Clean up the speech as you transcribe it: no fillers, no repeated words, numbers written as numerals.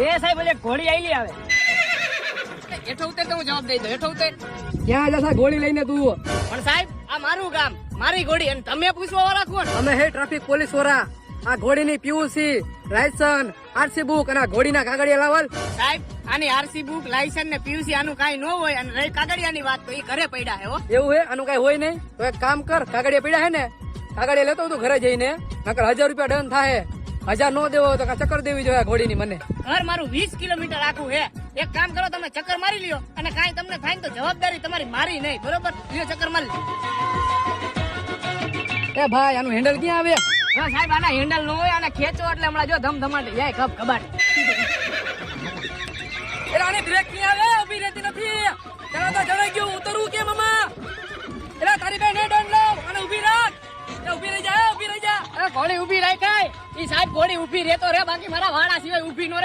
એ સાહેબ ઓલે ઘોડી આઈલી આવે. હેઠો ઉતર તો હું જવાબ દઈ દઉં. હેઠો ઉતર. ક્યાં જશા ગોળી લઈને તું? પણ સાહેબ આ મારું ગામ, મારી ઘોડી, અને તમે પૂછવા વાળા કોણ? અમે હે ટ્રાફિક પોલીસ વાળા. આ ઘોડીની પીયુસી, લાયસન્સ, આરસી બુક અને આ ઘોડીના કાગળિયા લાવલ. સાહેબ આની આરસી બુક, લાયસન્સ ને પીયુસી આનું કાઈ ન હોય, અને રહી કાગળિયાની વાત તો એ ઘરે પડ્યા હે હો. એવું હે? આનું કઈ હોય નહીં તો એક કામ કર, કાગળિયા પડ્યા હે ને, કાગળિયા લેતો તું ઘરે જઈને, નકર 1000 રૂપિયા દંડ થાય. 1000 નો દેવો તો ચક્કર દેવી જોઈએ ઘોડીની મને. ઘર મારું 20 કિલોમીટર આખું હે. એક કામ કરો, તમે ચક્કર મારી લ્યો, અને કાઈ તમને થાય તો જવાબદારી તમારી મારી નહીં, બરોબર? લ્યો ચક્કર મારી લ્યો. એ ભાઈ આનું હેન્ડલ ક્યાં આવે? હા સાહેબ આના હેન્ડલ નો હોય, આને ખેંચો એટલે હમણાં જો ધમધમાટી જાય, કબ કબાટ. એટલે આની બ્રેક ક્યાં આવે? ઊભી રહેતી નથી. ચાલો તો જણાઈ ગયું, ઉતરવું કેમ આમાં? એટલે તારી ભાઈ ને દંડ લાવ અને ઊભી રાખ. એ ઊભી રહી જા, ઊભી રહી જા. અરે ઘોડી ઊભી રાખાય. ઈ સાહેબ ઘોડી ઊભી રહેતો રે, બાકી મારા વાળા સિવાય ઊભી નો રહે.